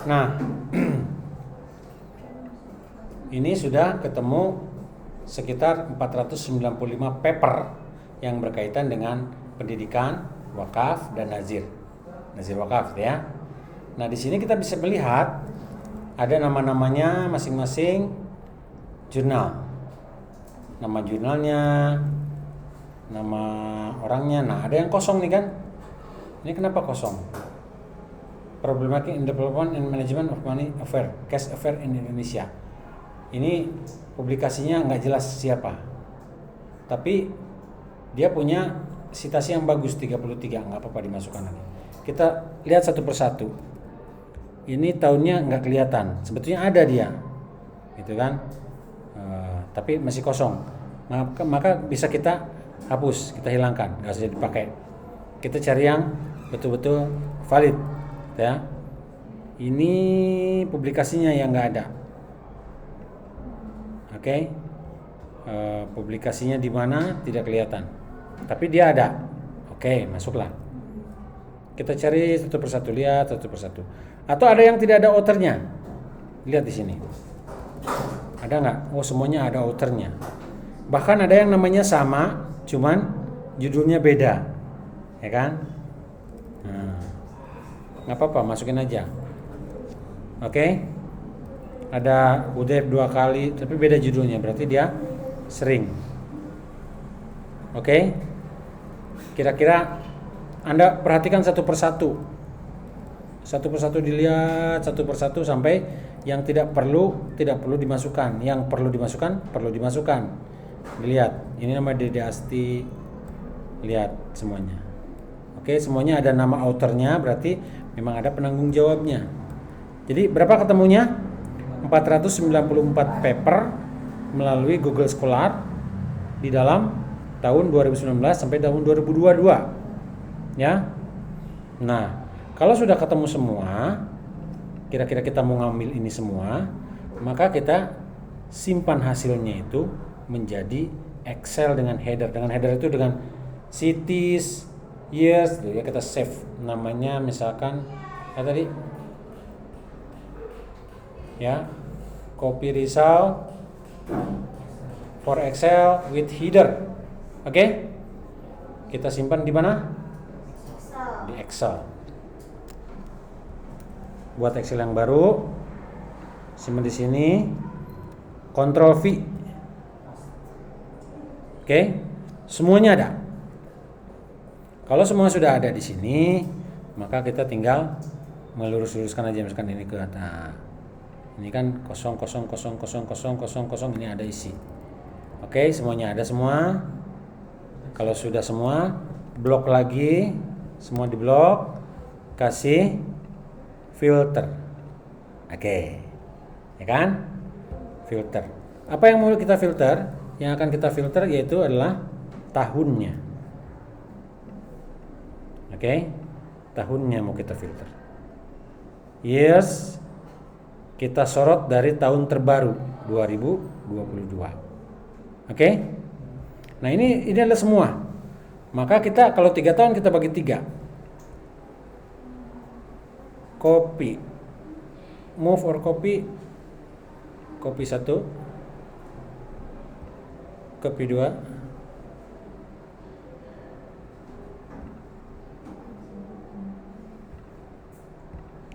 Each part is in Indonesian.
Nah, ini sudah ketemu sekitar 495 paper yang berkaitan dengan pendidikan, wakaf dan nazir wakaf ya. Nah, di sini kita bisa melihat ada nama-namanya masing-masing jurnal. Nama jurnalnya, nama orangnya. Nah, ada yang kosong nih kan? Ini kenapa kosong? Problematic in Development and Management of Money Affair, Cash Affair in Indonesia. Ini publikasinya nggak jelas siapa. Tapi dia punya citasi yang bagus 33, nggak apa-apa dimasukkan lagi. Kita lihat satu persatu. Ini tahunnya nggak kelihatan. Sebetulnya ada dia, gitu kan? Tapi masih kosong. Maka bisa kita hapus, kita hilangkan, nggak usah dipakai. Kita cari yang betul-betul valid, ya. Ini publikasinya yang nggak ada. Oke. Publikasinya di mana tidak kelihatan. Tapi dia ada. Oke, masuklah. Kita cari satu persatu, lihat satu persatu. Atau ada yang tidak ada authornya. Lihat di sini. Ada nggak? Oh, semuanya ada authornya. Bahkan ada yang namanya sama, cuman judulnya beda, ya kan? Nah, nggak apa-apa, masukin aja. Oke? Ada UDF 2 kali, tapi beda judulnya, berarti dia sering. Oke? Kira-kira Anda perhatikan satu persatu. Satu persatu dilihat, satu persatu sampai yang tidak perlu dimasukkan, yang perlu dimasukkan. Dilihat, ini nama Dede Asti. Lihat semuanya. Oke, semuanya ada nama authornya, berarti memang ada penanggung jawabnya. Jadi berapa ketemunya? 494 paper melalui Google Scholar di dalam tahun 2019 sampai tahun 2022. Ya. Nah, kalau sudah ketemu semua, kira-kira kita mau ngambil ini semua, maka kita simpan hasilnya itu menjadi Excel dengan header. Dengan header itu dengan cities, years, ya kita save namanya misalkan tadi ya, copy result for Excel with header. Oke? Kita simpan di mana? Di Excel. Buat Excel yang baru, simpan di sini, Ctrl V. Oke, semuanya ada. Kalau semua sudah ada di sini, maka kita tinggal melurus-luruskan aja, misalkan ini ke atas. Ini kan 0,000,000,000 ini ada isi. Oke, semuanya ada semua. Kalau sudah semua, blok lagi, semua di blok, kasih filter. Oke. Ya kan? Filter. Apa yang mau kita filter? Yang akan kita filter yaitu adalah tahunnya. Oke? Tahunnya mau kita filter. Years kita sorot dari tahun terbaru 2022. Oke? Nah, ini adalah semua. Maka kita kalau 3 tahun kita bagi 3. Copy, move or copy 1, copy 2,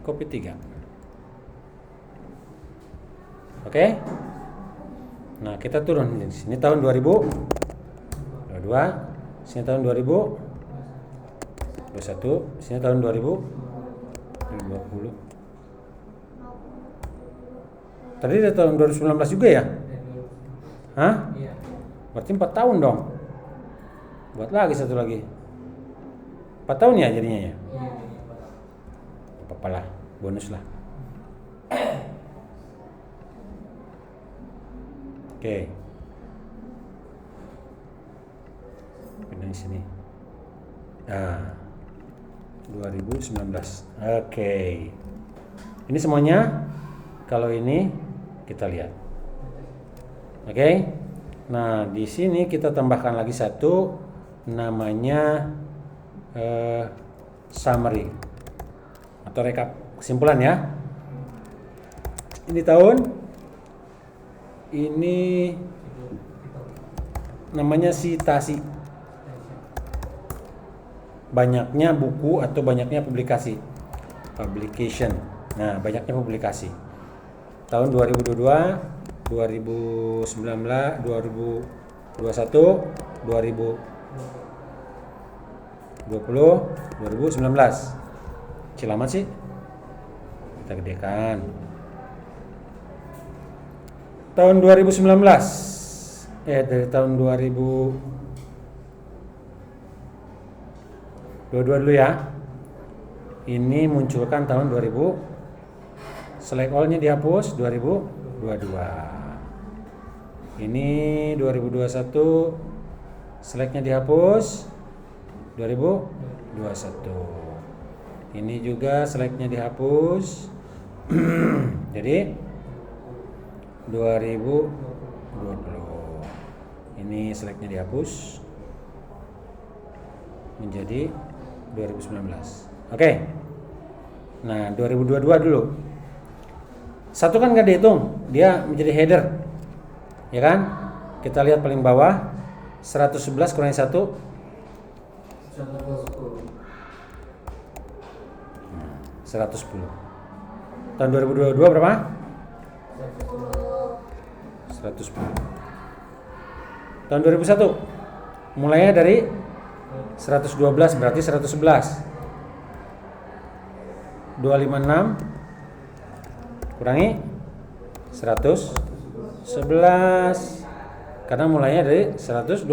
copy 3. Oke? Nah, kita turun di sini tahun 2022, sini tahun 2021, sini tahun 2020. Tadi dari tahun 2019 juga ya? Hah? Berarti 4 tahun dong. Buat lagi satu lagi. 4 tahun ya jadinya ya? Apa-apa lah, bonus lah. Oke. Pindah di sini. 2019. Oke. Ini semuanya. Kalau ini kita lihat. Oke. Nah, di sini kita tambahkan lagi satu, namanya summary atau rekap kesimpulan ya. Ini tahun. Ini namanya citasi. Banyaknya buku atau banyaknya publikasi. Publication. Nah, banyaknya publikasi. Tahun 2022, 2019, 2021, 2020, 2019. Cilamat sih. Kita gedekan. Tahun 2019. Dari tahun 2022 dulu ya. Ini munculkan tahun 2000. Select all-nya dihapus 2022. Ini 2021. Select-nya dihapus 2021. Ini juga select-nya dihapus. Jadi 2020. Ini select-nya dihapus menjadi 2019. Oke. Nah, 2022 dulu. Satu kan nggak dihitung, dia menjadi header. Ya kan? Kita lihat paling bawah 111 kurangi 1 110. Tahun 2022 berapa? 110. Tahun 2001 mulainya dari 112 berarti 111. 256 kurangi 111 karena mulainya dari 112.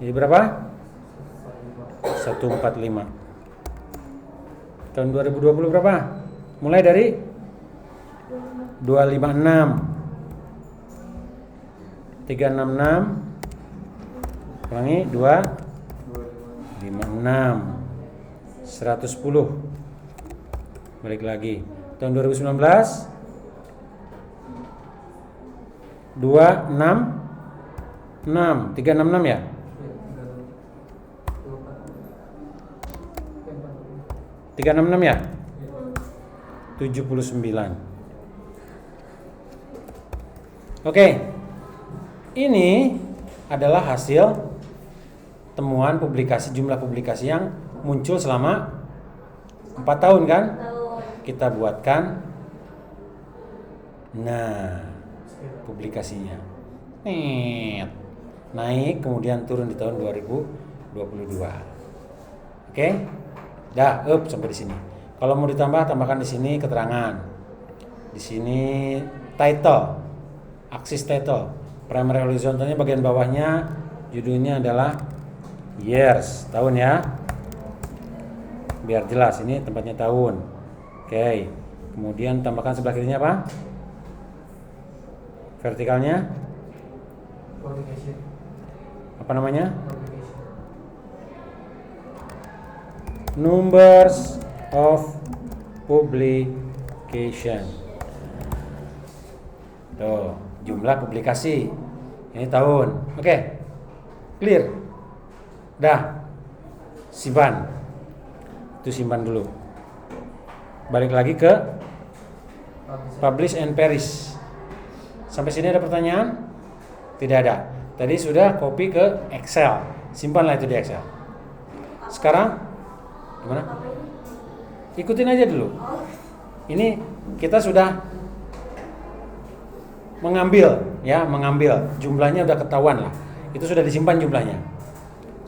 Jadi berapa? 145. Tahun 2020 berapa? Mulai dari 256 366 kurangi 256 110. Balik lagi. Tahun 2019 266 366 ya? 366 ya? 79. Oke. Ini adalah hasil temuan publikasi, jumlah publikasi yang muncul selama 4 tahun kan? Kita buatkan. Nah, publikasinya naik kemudian turun di tahun 2022. Oke? Dah, sampai di sini. Kalau mau ditambah, tambahkan di sini keterangan. Di sini title, aksis title. Primary horizontalnya bagian bawahnya judulnya adalah years, tahun ya. Biar jelas ini tempatnya tahun. Oke. Kemudian tambahkan sebelah kirinya apa? Vertikalnya apa namanya? Numbers of publication. Tuh, jumlah publikasi. Ini tahun. Oke. Clear. Dah. Simpan. Itu simpan dulu. Balik lagi ke publish and perish. Sampai sini ada pertanyaan? Tidak ada. Tadi sudah copy ke Excel. Simpanlah itu di Excel. Sekarang gimana? Ikutin aja dulu. Ini kita sudah mengambil jumlahnya udah ketahuan lah. Itu sudah disimpan jumlahnya.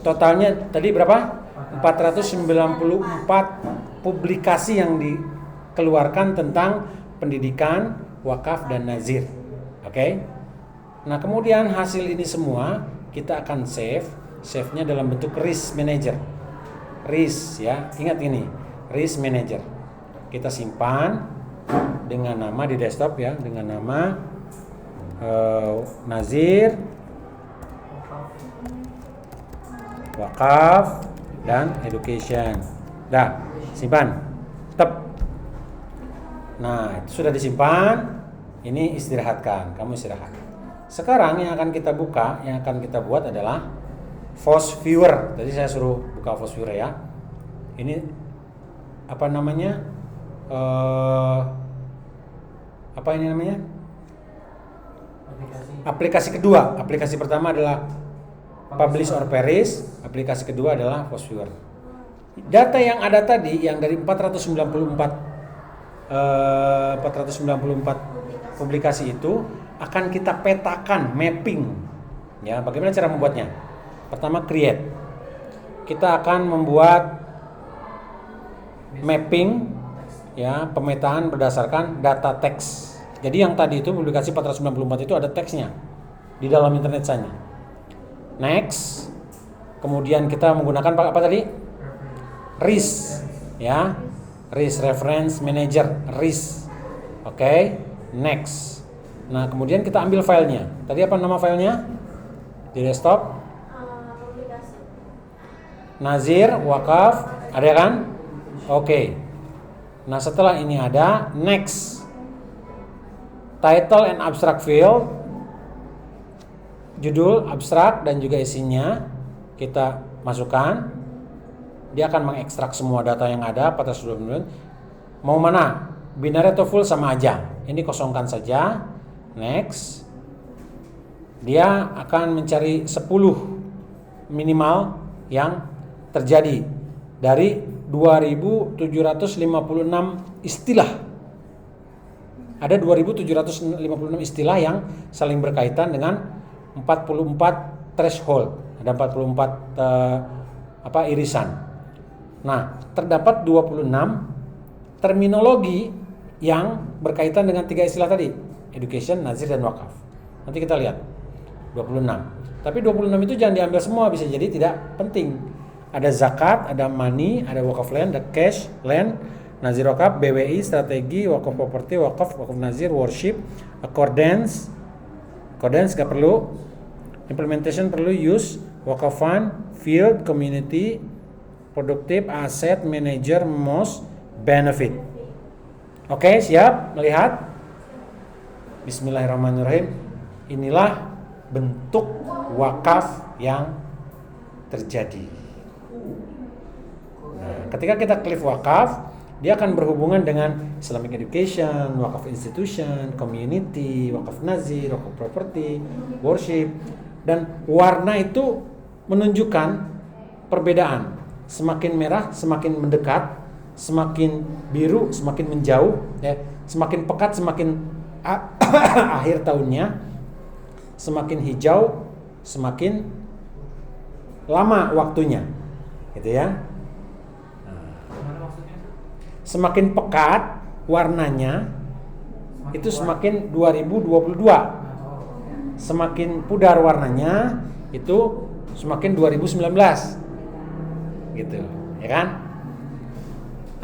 Totalnya tadi berapa? 494 publikasi yang dikeluarkan tentang pendidikan, wakaf dan nazir. Oke? Nah, kemudian hasil ini semua kita akan save-nya dalam bentuk risk manager. Risk ya, ingat ini, risk manager. Kita simpan dengan nama di desktop ya, dengan nama nazir, wakaf dan education. Dah, simpan. Tep. Nah, itu sudah disimpan. Ini istirahatkan, kamu istirahat. Sekarang yang akan kita buka, yang akan kita buat adalah Force Viewer. Tadi saya suruh buka Force Viewer ya. Ini apa namanya? Apa ini namanya? Aplikasi kedua. Aplikasi pertama adalah Publish or Perish. Aplikasi kedua adalah Foursquare. Data yang ada tadi yang dari 494 publikasi itu akan kita petakan, mapping. Ya, bagaimana cara membuatnya? Pertama, create. Kita akan membuat mapping, ya, pemetaan berdasarkan data teks. Jadi yang tadi itu publikasi 494 itu ada teksnya di dalam internet saja. Next, kemudian kita menggunakan apa tadi? RIS, ya, RIS Reference Manager, RIS. Oke, next. Nah, kemudian kita ambil filenya. Tadi apa nama filenya? Di desktop? Nazir, Wakaf, ada kan? Oke. Nah, setelah ini ada next. Title and abstract field, judul, abstrak dan juga isinya kita masukkan. Dia akan mengekstrak semua data yang ada pada sebelumnya. Mau mana? Binary atau full sama aja. Ini kosongkan saja. Next. Dia akan mencari 10 minimal yang terjadi dari 2756 istilah. Ada 2756 istilah yang saling berkaitan dengan 44 threshold. Ada 44 irisan. Nah, terdapat 26 terminologi yang berkaitan dengan 3 istilah tadi, education, nazir dan wakaf. Nanti kita lihat 26. Tapi 26 itu jangan diambil semua, bisa jadi tidak penting. Ada zakat, ada money, ada wakaf land, ada cash, land, nazir wakaf, BWI, strategi, wakaf property, wakaf nazir, worship, accordance gak perlu, implementation perlu, use, wakaf fund, field, community, produktif, asset, manager, most, benefit. Oke, siap melihat? Bismillahirrahmanirrahim. Inilah bentuk wakaf yang terjadi. Nah, ketika kita klik wakaf, dia akan berhubungan dengan Islamic education, wakaf institution, community, wakaf nazir, wakaf property, worship, dan warna itu menunjukkan perbedaan. Semakin merah semakin mendekat, semakin biru semakin menjauh, ya. Semakin pekat semakin akhir tahunnya, semakin hijau semakin lama waktunya, gitu ya. Semakin pekat warnanya itu semakin 2022. Semakin pudar warnanya itu semakin 2019. Gitu, ya kan?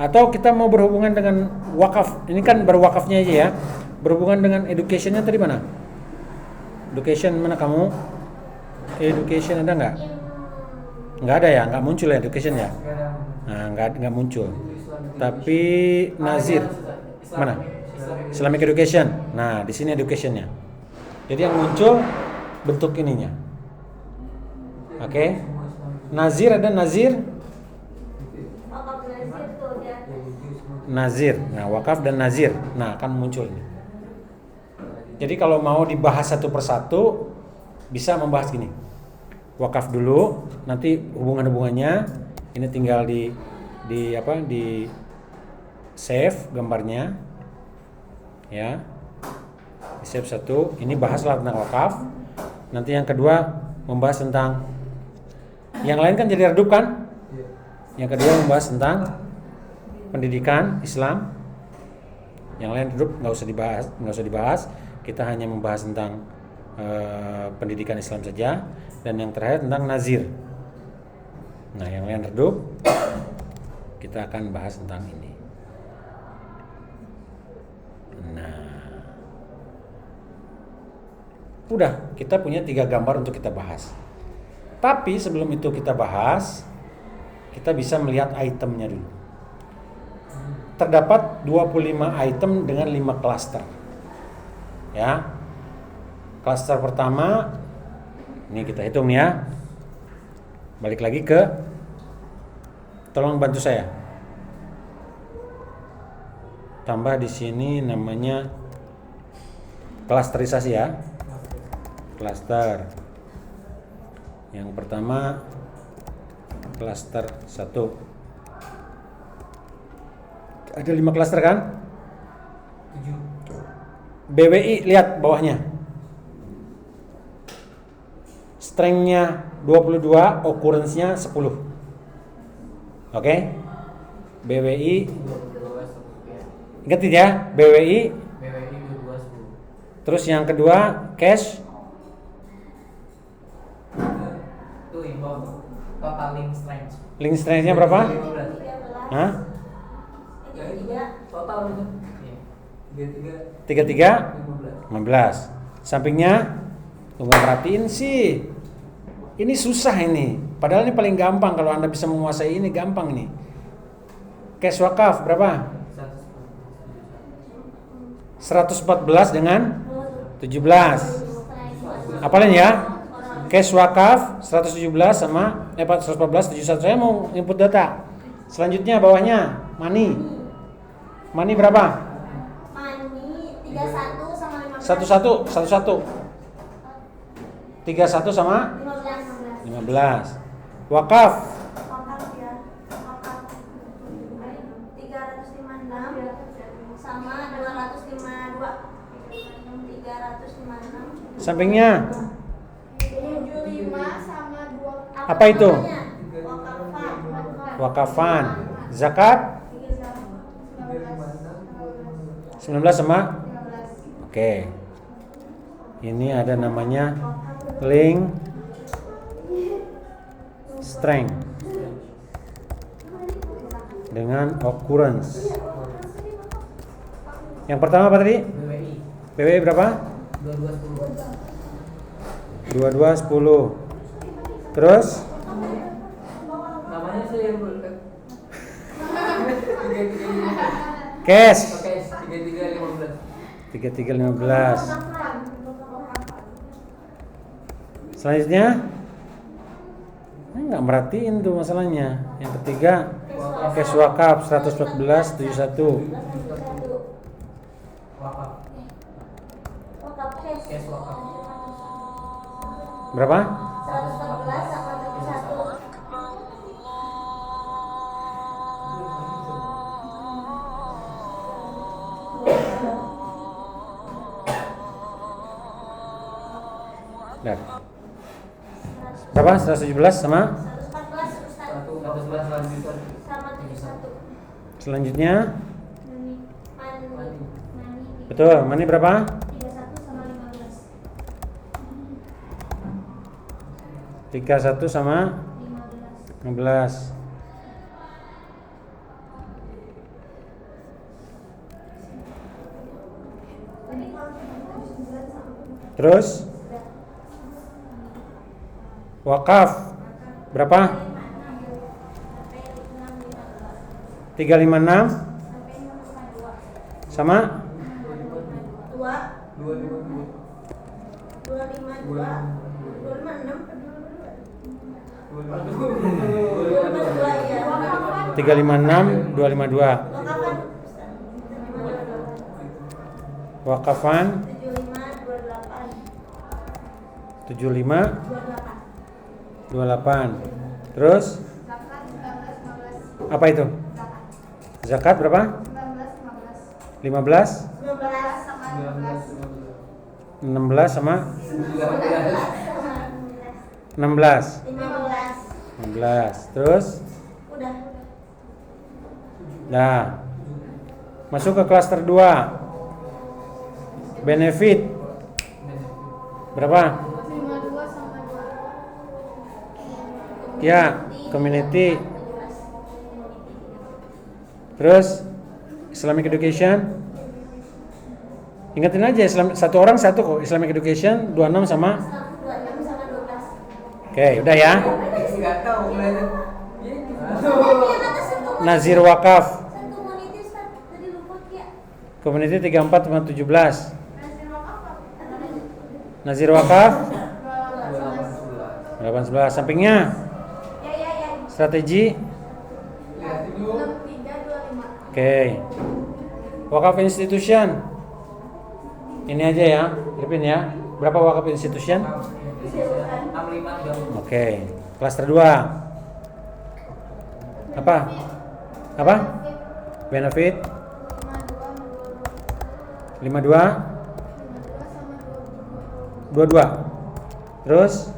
Atau kita mau berhubungan dengan wakaf. Ini kan berwakafnya aja ya. Berhubungan dengan educationnya tadi mana? Education mana kamu? Education ada nggak? Nggak ada ya, nggak muncul ya education ya. Nah, nggak muncul. Tapi nazir mana? Islamic education. Nah, di sini educationnya. Jadi yang muncul bentuk ininya. Oke. Nazir ada nazir. Nazir. Nah, wakaf dan nazir. Nah, akan muncul ini. Jadi kalau mau dibahas satu persatu bisa membahas gini. Wakaf dulu, nanti hubungan-hubungannya ini tinggal di save gambarnya. Ya. Di save satu, ini bahaslah tentang wakaf. Nanti yang kedua membahas tentang yang lain kan jadi redup kan? Yang kedua membahas tentang pendidikan Islam. Yang lain redup nggak usah dibahas. Kita hanya membahas tentang pendidikan Islam saja. Dan yang terakhir tentang nazir. Nah, yang lain redup. Kita akan bahas tentang ini. Nah, udah, kita punya 3 gambar untuk kita bahas. Tapi sebelum itu kita bahas, kita bisa melihat itemnya dulu. Terdapat 25 item dengan 5 klaster. Ya. Klaster pertama, ini kita hitung ya. Balik lagi ke, tolong bantu saya. Tambah di sini namanya Klasterisasi ya. Klaster. Yang pertama klaster 1. Ada 5 klaster kan? 7. BWI lihat bawahnya. Strength-nya 22, occurrence-nya 10. Oke? BWI ingat ya, BWI 22 10. terus yang kedua cash Itu inbound. Total link strength-nya berapa? 15. Hah? Ya itu total itu. Iya. 33 15. 15. Sampingnya tunggu perhatiin sih. Ini susah ini. Padahal ini paling gampang kalau Anda bisa menguasai ini gampang nih. Cash wakaf berapa? 114 dengan 17. Apalin ya? Cash wakaf 117 sama 114 71. Saya mau input data. Selanjutnya bawahnya money. Money berapa? Money 31 sama 15. 11 31 sama 15. Wakaf Wakaf ya. Wakaf 356 sama 252. 356. sampingnya 75 sama 2. Apa itu? Wakafan. wakafan. Zakat 19 sama. Oke. Ini ada namanya link strength dengan occurrence. Yang pertama apa tadi? BWI BWI berapa? 22 10. 22 10. Terus Namanya saya cash Oke, 33 15. 33 15. Selanjutnya nggak merhatiin tuh masalahnya. Yang ketiga cash wakaf 114 71. Wakaf. Wakaf cash. Cash wakaf. Berapa? 114 sama 71. Nah. Berapa? 117 sama 114 Ustaz. 111 lanjutan. Sama 71. selanjutnya. Money. Betul, money berapa? 31 sama 15. 31 sama 15. Terus wakaf berapa? 356 sama 356 252. Wakafan 75 28. Terus apa itu? Zakat berapa? 15 16 sama 16. 16. Terus Udah. nah masuk ke klaster 2. Benefit berapa? 52 sama 2. Ya, community. Terus Islamic education. Ingatin aja satu orang satu kok. Islamic education 26 sama. 26 sama 12. Oke, udah ya. Enggak tahu belajar. Nazir wakaf. Satu community Ustaz. Tadi lupa ya. Community 34 sama 17. Nazir wakaf 8 11. Sampingnya Ya. strategi. Lihat dulu. 63 25. Oke. Wakaf institution Ini aja ya, Irvin ya. Berapa wakaf institution? 65 Oke. Klaster 2. Apa? Apa? Benefit 52 22. Terus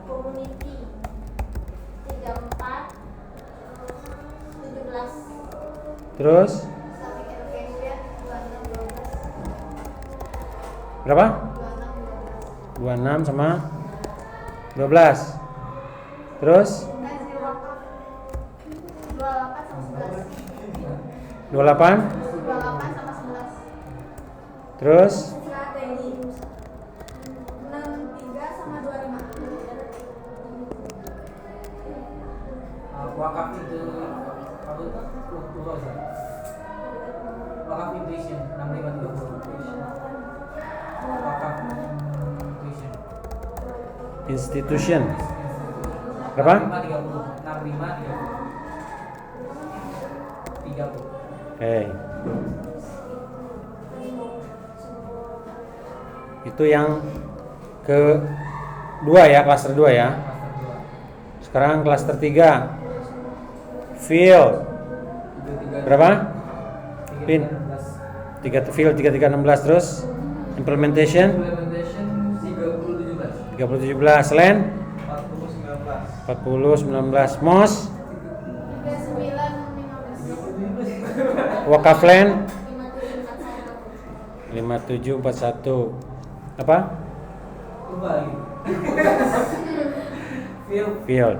Community 34 17. terus Sampai education 26 12. berapa? 26 12. 26 sama 12. Terus 28 sama 11. 28. 28 sama 11. Terus 63 sama 25. wakaf itu apa itu? Wakaf intuition 65 wakaf intuition institution. Berapa? 65 30 Oke. Itu yang kedua ya, klaster 2 ya. Sekarang klaster 3. Field. Berapa? Pin. 3 field 3316 terus implementation 30 17 3017 land 40 19 40 19 MOS 39 15. wakaf land 57 5741 apa? lupa lagi Field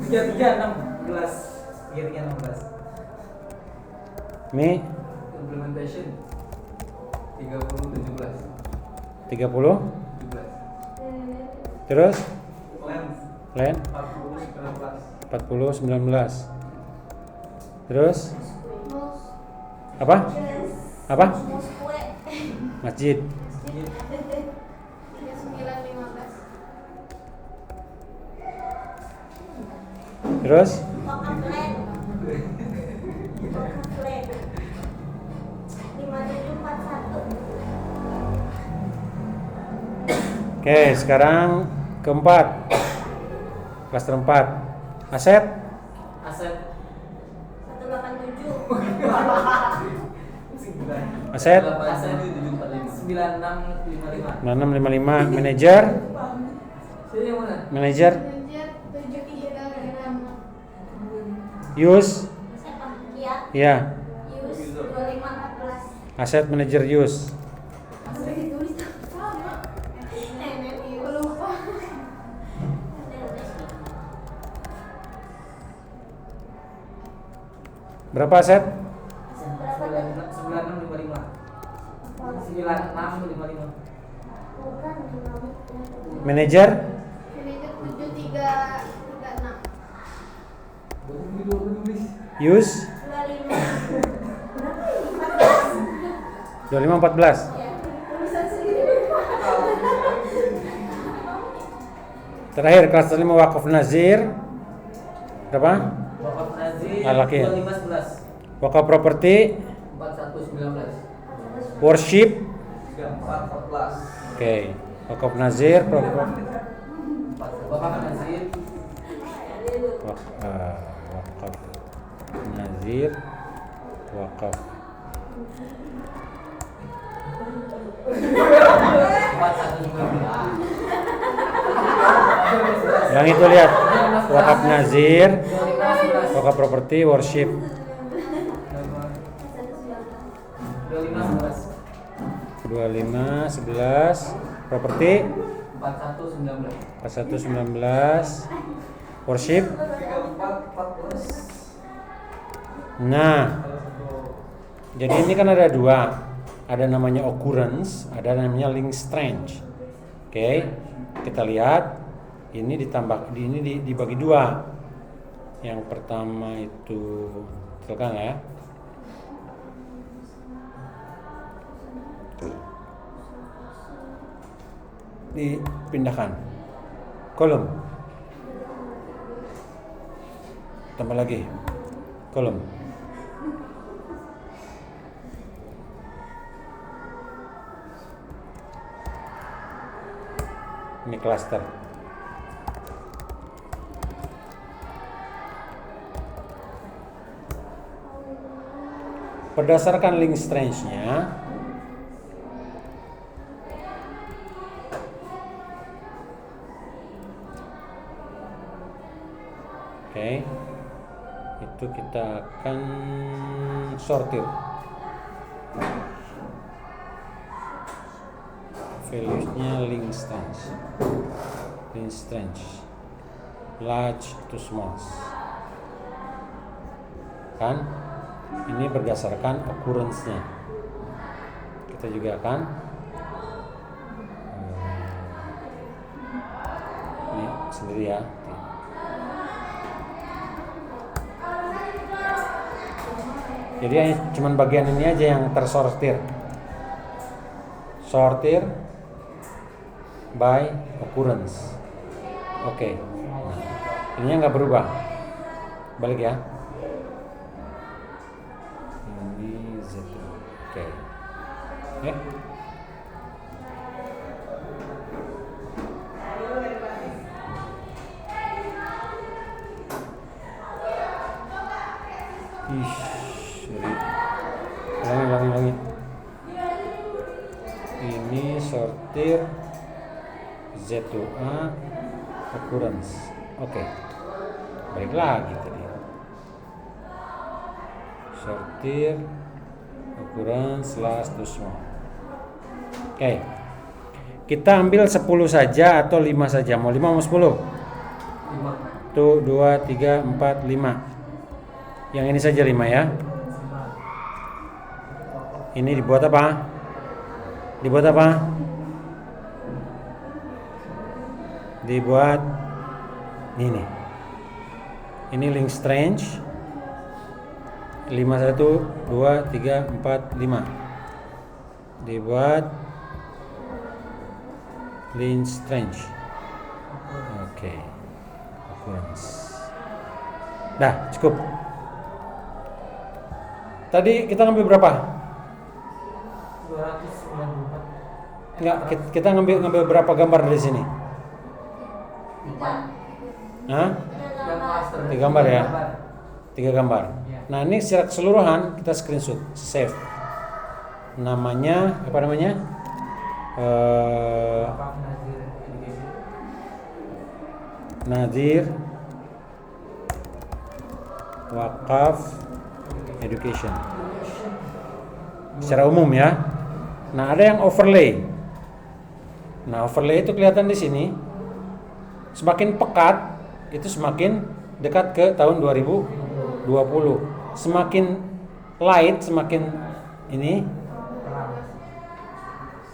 33 16 Mi implementation 30 17 30 17 terus lens land 40 19 40 19 terus Mus. apa? Apa? Mus kue. Masjid 39 15. terus Wakaf land. Wakaf land 5741. Oke, sekarang keempat. Klaster 4. Aset aset 187. Aset aset 9655 6655. Manajer saya yang mana? Manajer Manajer 7336. Use Siapa? Kia. ya. Yus 2514. Aset manager use. Sudah ditulis sama. Nenek Yus. Lupa. Berapa aset? Berapa tadi? 9655 Bukan Manajer Manajer 7336. use 25 14. 2514. Ya, tulisan sendiri. Terakhir klaster 5 wakaf nazir. Berapa? wakaf nazir Al-Laki. 2511 Wakaf properti 4119 worship. 3414 Oke. Wakaf nazir wakaf nazir wakaf nazir wakaf 4119 yang itu lihat wakaf nazir wakaf properti worship 25 11 properti 4119 worship. Nah, jadi ini kan ada dua, ada namanya occurrence, ada namanya link strange. Oke, kita lihat ini ditambah, ini dibagi dua. Yang pertama itu, silakan ya. Dipindahkan kolom, tambah lagi kolom. Ini cluster. Berdasarkan link strength-nya, oke, itu kita akan sortir values-nya link strength large to small, kan? Ini berdasarkan occurrence-nya. Kita juga akan ini sendiri ya. Jadi cuman bagian ini aja yang tersortir. Sortir by occurrence. Oke. Nah, ininya nggak berubah. Balik ya. Ini Z. Oke. Ya. Ulangi. Ini sortir Z2A occurrence. Oke. Balik lagi tadi. Sortir occurrence last to small. Oke. Kita ambil 10 saja atau 5 saja. Mau 5 mau 10? 5. Tuh 2, 3, 4, 5. Yang ini saja 5 ya. Ini dibuat apa? Dibuat apa? Dibuat ini. Ini link strange 5, 1, 2, 3, 4, 5. Dibuat link strange. Oke. Dah, cukup. Tadi kita ngambil berapa? 294. Enggak, kita ngambil berapa gambar dari sini? 4. Hah? 3 gambar ya? 3 gambar. Ya. Nah, ini secara keseluruhan kita screenshot, save. Namanya apa namanya? Nazir Wakaf Education. Secara umum ya. Nah, ada yang overlay. Nah, overlay itu kelihatan di sini. Semakin pekat itu semakin dekat ke tahun 2020. Semakin light, semakin ini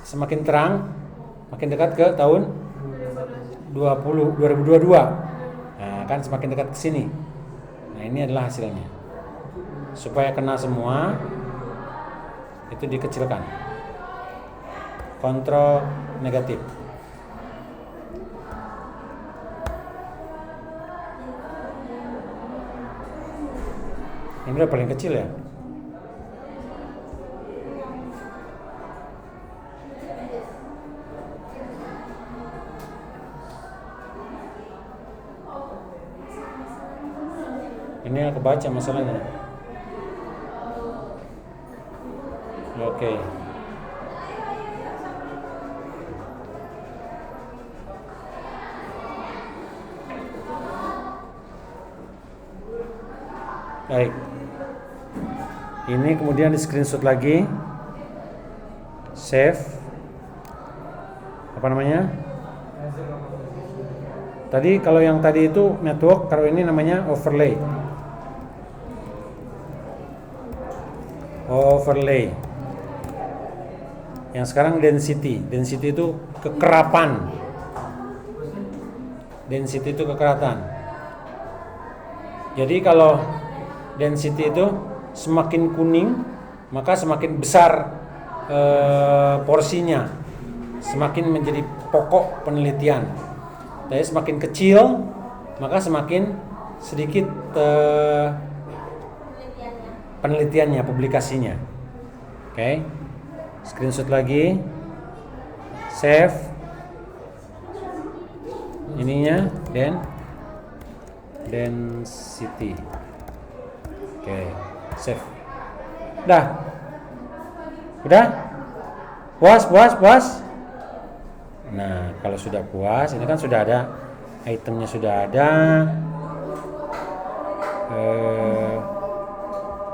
semakin terang, makin dekat ke tahun 2022. Nah, kan semakin dekat ke sini. Nah, ini adalah hasilnya. Supaya kena semua, itu dikecilkan. Kontrol negatif. Ini udah paling kecil ya. Ini yang kebaca masalahnya. Oke. Baik. Ini kemudian di screenshot lagi. Save. Apa namanya? Tadi kalau yang tadi itu network, kalau ini namanya overlay. Overlay. Yang sekarang density. Density itu kekerapan. Density itu kekeratan. Jadi kalau density itu semakin kuning, maka semakin besar porsinya, semakin menjadi pokok penelitian. Tapi semakin kecil, maka semakin sedikit penelitiannya, publikasinya. Oke. Screenshot lagi. Save. Ininya density. Oke, save. Udah? Puas? Nah, kalau sudah puas, ini kan sudah ada itemnya, sudah ada.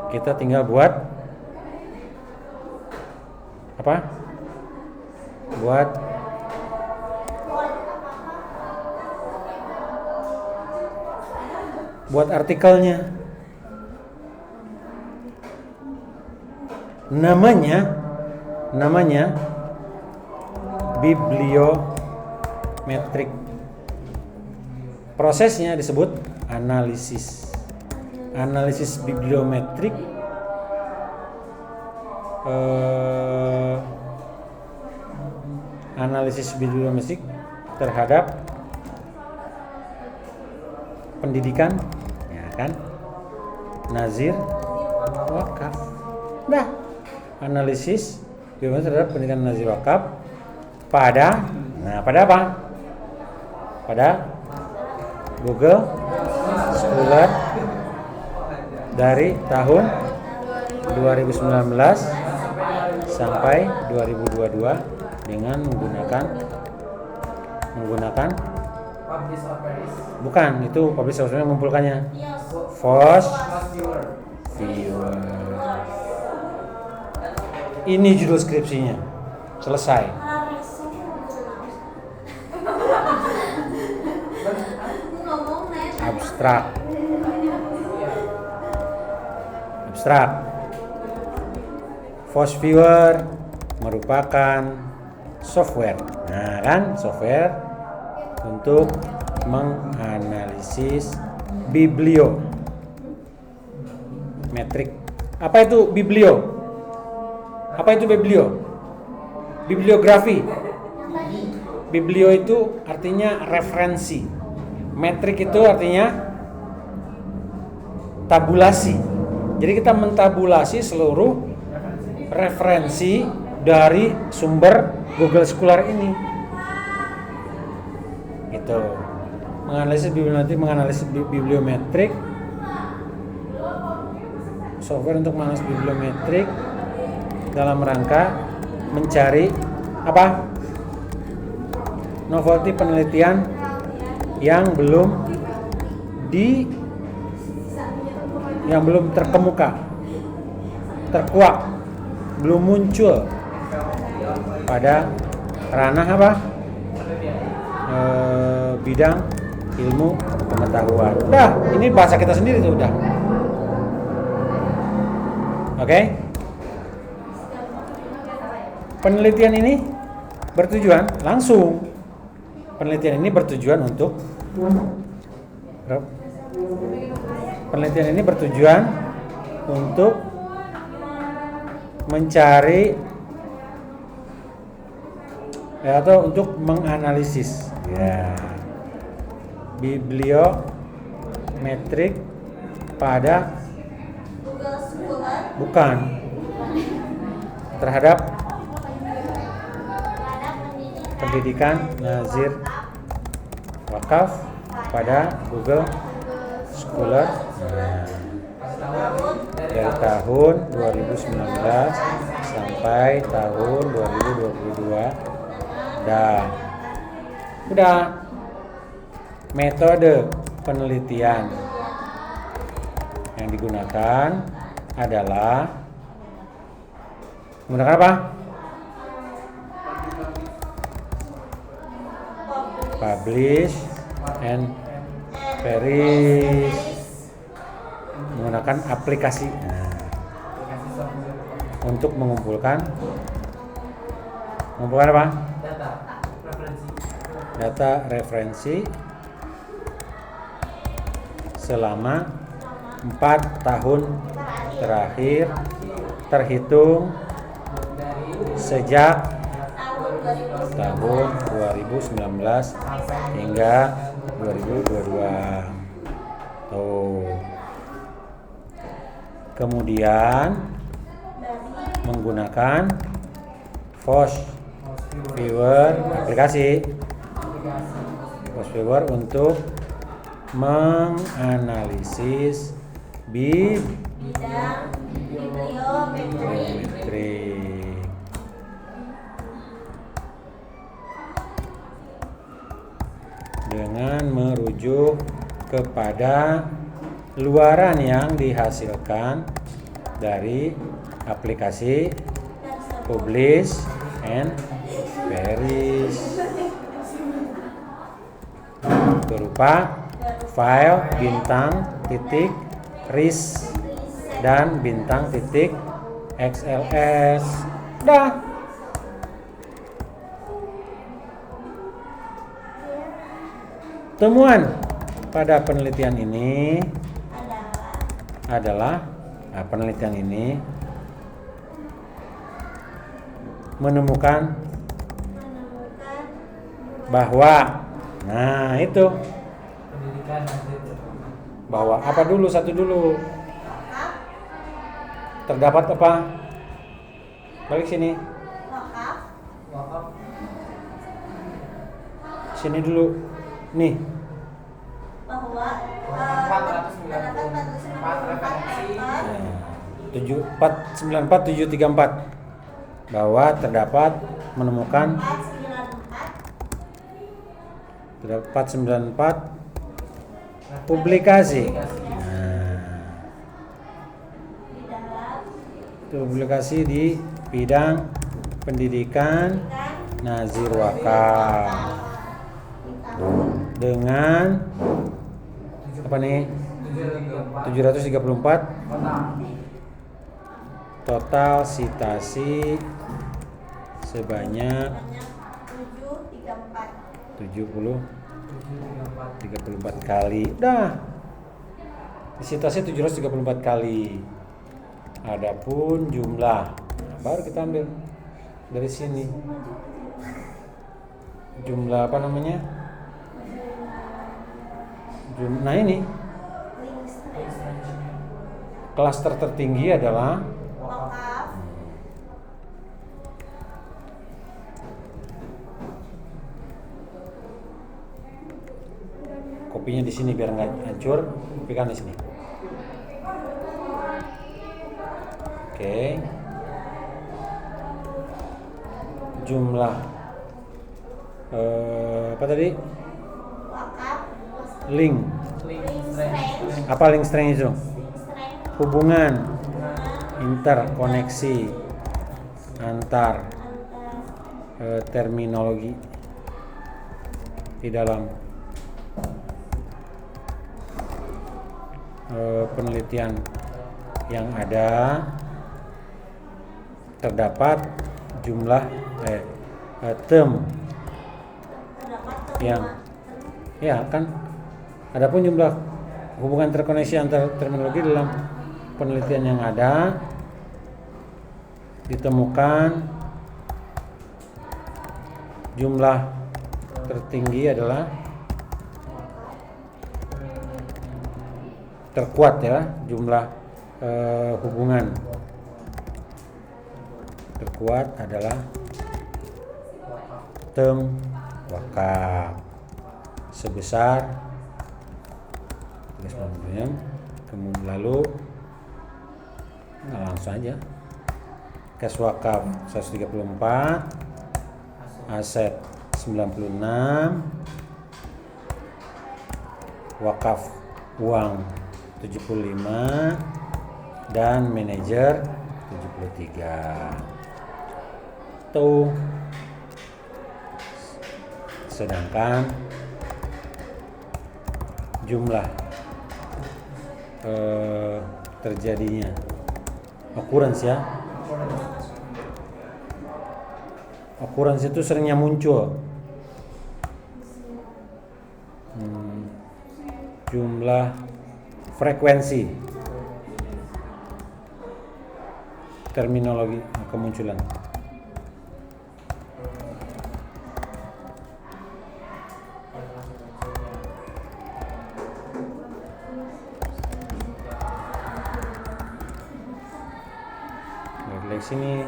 Kita tinggal buat apa? Buat artikelnya. Namanya bibliometrik. Prosesnya disebut analisis. Analisis bibliometrik terhadap pendidikan, ya kan? Nazir wakaf. Analisis bibliometrik terhadap pendidikan nazir wakaf pada apa? Pada Google Scholar dari tahun 2019 sampai 2022 dengan menggunakan bukan itu publish source mengumpulkannya Fast Viewer. Ini judul skripsinya selesai. Abstrak. Fast Viewer merupakan software. Nah, kan software untuk menganalisis bibliometrik. Apa itu biblio? Bibliografi. Biblio itu artinya referensi. Metrik itu artinya tabulasi. Jadi kita mentabulasi seluruh referensi dari sumber Google Scholar ini. Gitu. Menganalisis bibliometrik. Software untuk menganalisis bibliometrik dalam rangka mencari apa? Novelty penelitian yang belum terkuak, belum muncul pada ranah apa? Bidang ilmu pengetahuan. Udah, ini bahasa kita sendiri tuh udah. Oke? Penelitian ini bertujuan untuk mencari atau untuk menganalisis bibliometrik pada terhadap pendidikan nazir wakaf pada Google Scholar dari tahun 2019 sampai tahun 2022. Udah. Metode penelitian yang digunakan adalah menggunakan apa? Publish and perish, menggunakan aplikasi untuk mengumpulkan apa? Data referensi selama 4 tahun terakhir terhitung sejak tahun 2019 hingga 2022. Kemudian dari menggunakan Voice Viewer aplikasi Voice Viewer untuk menganalisis bidang bibliometri bibliometrik dengan merujuk kepada luaran yang dihasilkan dari aplikasi Publish and Perish berupa file bintang titik ris dan bintang titik XLS. Dah. Temuan pada penelitian ini adalah penelitian ini menemukan bahwa itu Pendidikan Nazir. bahwa apa dulu satu dulu terdapat apa balik sini Wakaf. sini dulu nih bahwa 494 referensi 7494734 bahwa terdapat menemukan 494 publikasi. Publikasi di bidang pendidikan Nazir Wakaf dengan apa nih 734 total citasi sebanyak 34 kali. Dah. Citasi 734 kali. Adapun jumlah baru kita ambil dari sini. Jumlah apa namanya? Nah ini klaster tertinggi adalah kopinya di sini biar nggak hancur, kopikan di sini. Oke. Jumlah apa tadi? Link. Apa link strength itu? Hubungan interkoneksi antar terminologi di dalam penelitian yang ada terdapat jumlah term yang ya kan adapun jumlah hubungan terkoneksi antar terminologi dalam penelitian yang ada ditemukan jumlah tertinggi adalah terkuat ya jumlah hubungan terkuat adalah term wakaf sebesar kemudian lalu langsung aja kas wakaf 134 aset 96 wakaf uang 75 dan manajer 73 tuh sedangkan jumlah terjadinya occurrence ya occurrence itu seringnya muncul jumlah frekuensi terminologi kemunculan balik sini.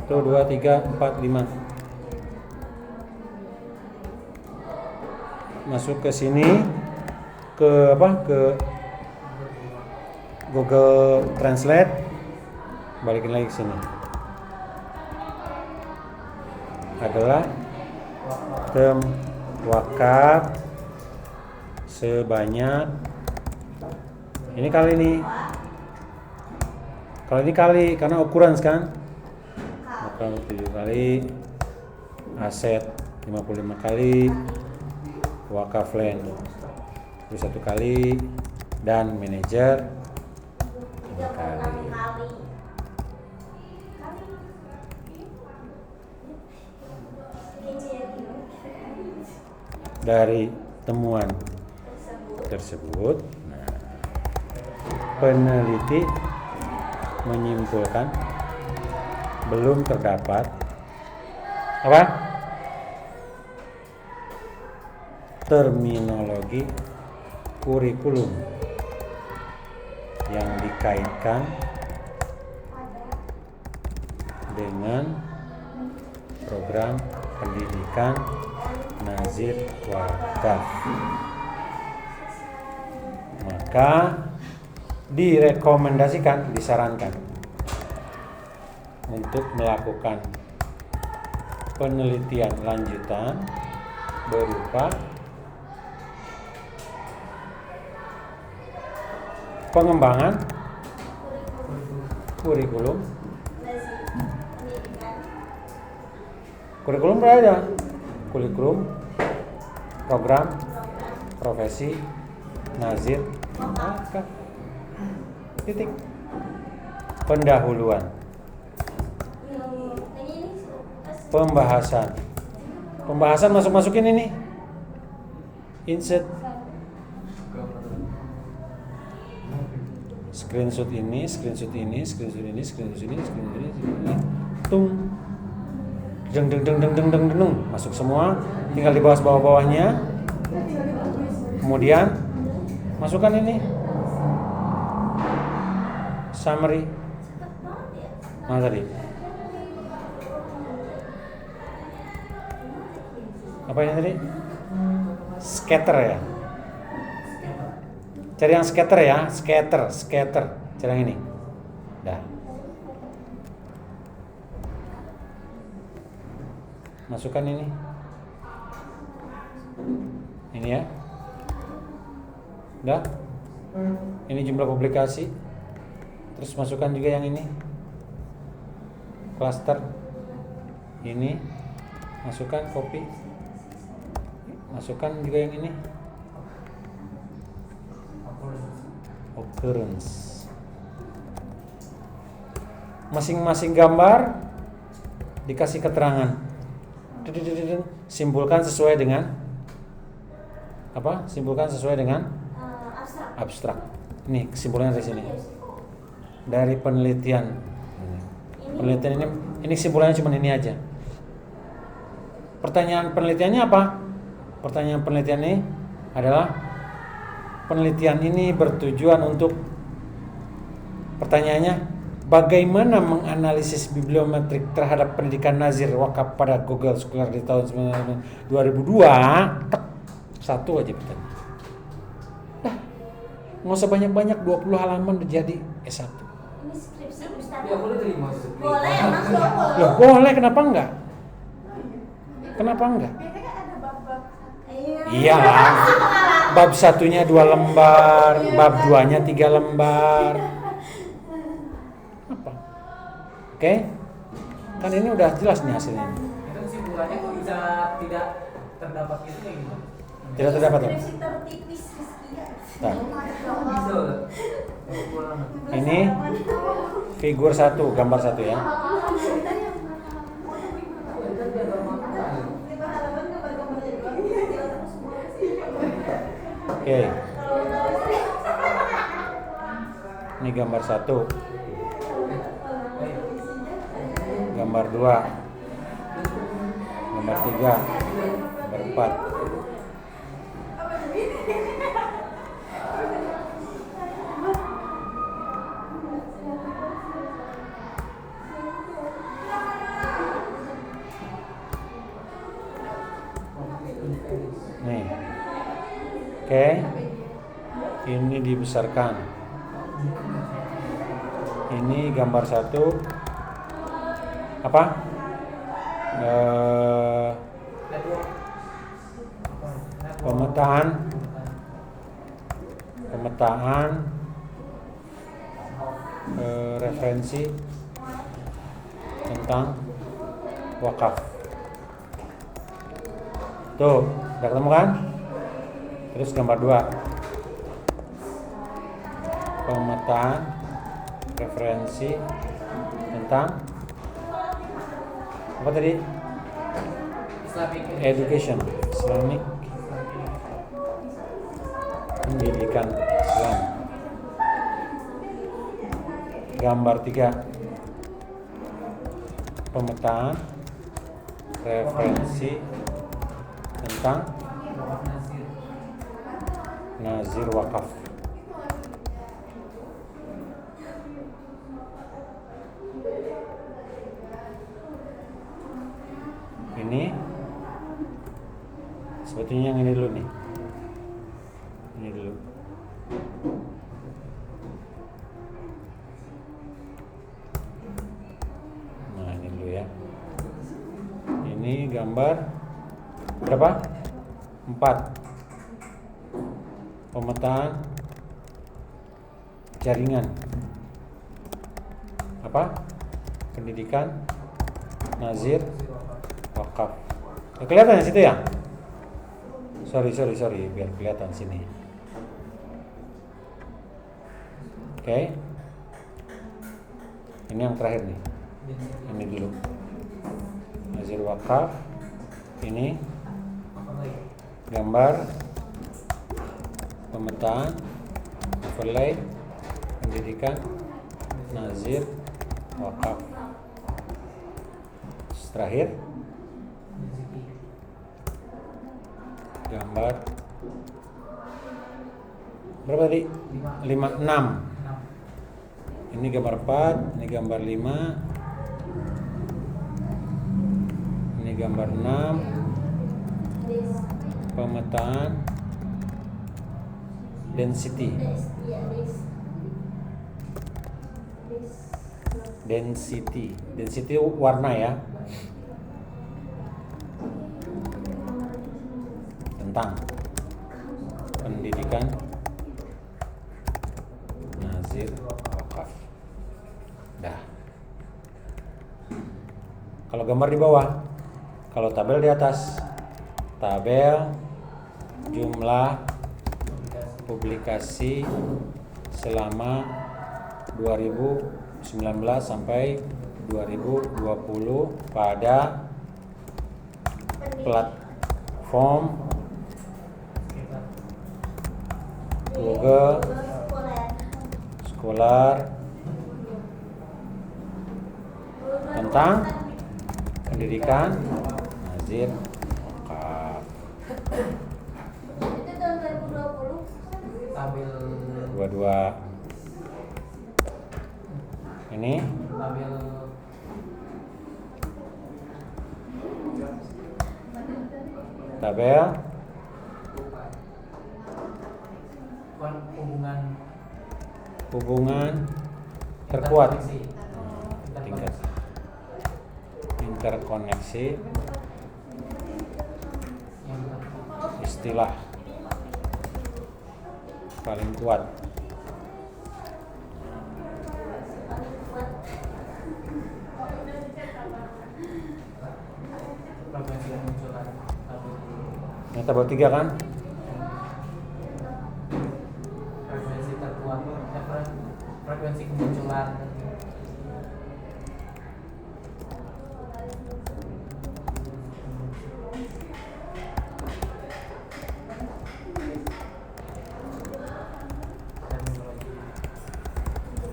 Tuh 2, 3, 4, 5. Masuk ke sini, ke Google Translate, balikin lagi ke sini. Adalah term wakaf sebanyak ini kali nih. Kalau ini kali karena ukuran kan. Maka 7 kali, aset 55 kali, wakaf land 1 kali, dan manajer 3 kali. Dari temuan tersebut, peneliti menyimpulkan belum terdapat apa? Terminologi kurikulum yang dikaitkan dengan program pendidikan Nazir Wakaf. Maka direkomendasikan, disarankan untuk melakukan penelitian lanjutan berupa pengembangan kurikulum. Kurikulum berada, kurikulum, program, profesi, Nazir, Wakaf. Titik. Pendahuluan. Pembahasan masukin ini. Insert. Screenshot ini. Tung. Deng. Masuk semua. Tinggal di bawahnya. Kemudian masukkan ini. Summary. Mana tadi? Apa ini tadi? Scatter ya. Cari yang scatter ya, scatter. Cari yang ini. Dah. Masukkan ini. Ini ya. Dah. Ini jumlah publikasi. Terus masukkan juga yang ini. Cluster. Ini. Masukkan copy. Masukkan juga yang ini. Occurrence. Masing-masing gambar dikasih keterangan. Simpulkan sesuai dengan apa? Simpulkan sesuai dengan abstrak. Ini kesimpulannya dari sini. Dari penelitian. Penelitian ini kesimpulannya cuma ini aja. Pertanyaan penelitiannya apa? Pertanyaan penelitian ini adalah penelitian ini bertujuan untuk pertanyaannya bagaimana menganalisis bibliometrik terhadap pendidikan Nazir Wakaf pada Google Scholar di tahun 2002. Satu aja pertanyaan. Nggak usah banyak-banyak, 20 halaman udah jadi S1. Ini skripsi Ustaz. Ya boleh terima. Boleh, Mas. Boleh. Loh, boleh, kenapa enggak? Kenapa enggak? Biasanya ada bab-bab. Iyalah. Bab 1-nya 2 lembar, bab 2-nya 3 lembar. Apa? Oke? Kan ini udah jelas nih hasilnya. Itu kesimpulannya kok bisa tidak terdapat gitu kayak gimana? Tidak terdapat. Skripsi tertipis Rizkia. Nah, Bisa. Kesimpulan. ini figur 1, gambar 1 ya. Oke. Ini gambar 1. Gambar 2. Gambar 3. Gambar 4. Oke. Ini dibesarkan. Ini gambar 1. Apa? Pemetaan referensi tentang wakaf. Tuh, udah ketemu kan? Terus gambar 2. Pemetaan referensi tentang apa tadi? Islamic Education, Islamic pendidikan Islam. Gambar 3. Pemetaan referensi tentang nazir wakaf. Ini sebetulnya yang ini dulu nih. Ini dulu. Nah, ini dulu ya. Ini gambar berapa? 4. Pemetaan jaringan apa? Pendidikan nazir wakaf. Kelihatan di situ ya? Sorry, biar kelihatan sini. Oke. Ini yang terakhir nih. Ini dulu. Nazir wakaf. Ini gambar pemetaan overlay pendidikan nazir wakaf. Terakhir gambar berapa tadi? 6. Ini gambar 4, ini gambar 5, ini gambar 6. Pemetaan density warna ya, tentang pendidikan nazir wakaf. Dah. Kalau gambar di bawah, kalau tabel di atas. Tabel jumlah publikasi selama 2019 sampai 2020 pada platform Google Scholar tentang pendidikan nazir wakaf. Itu tahun 2020. Tabel 22. Ini tabel tabel hubungan terkuat, tingkat interkoneksi istilah paling kuat. Ini tabel 3 kan? frekuensi terkuat, frekuensi kemunculan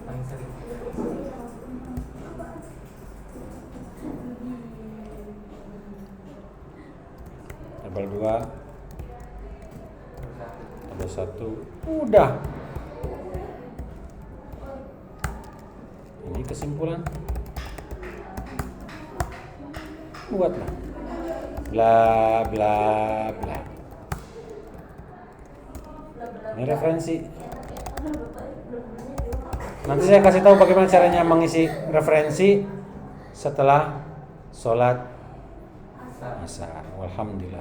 paling sering. Tabel 2, tabel 1. Udah. Ini kesimpulan. Buatlah. Bla bla bla. Ini referensi. Nanti saya kasih tahu bagaimana caranya mengisi referensi setelah sholat asar. Alhamdulillah.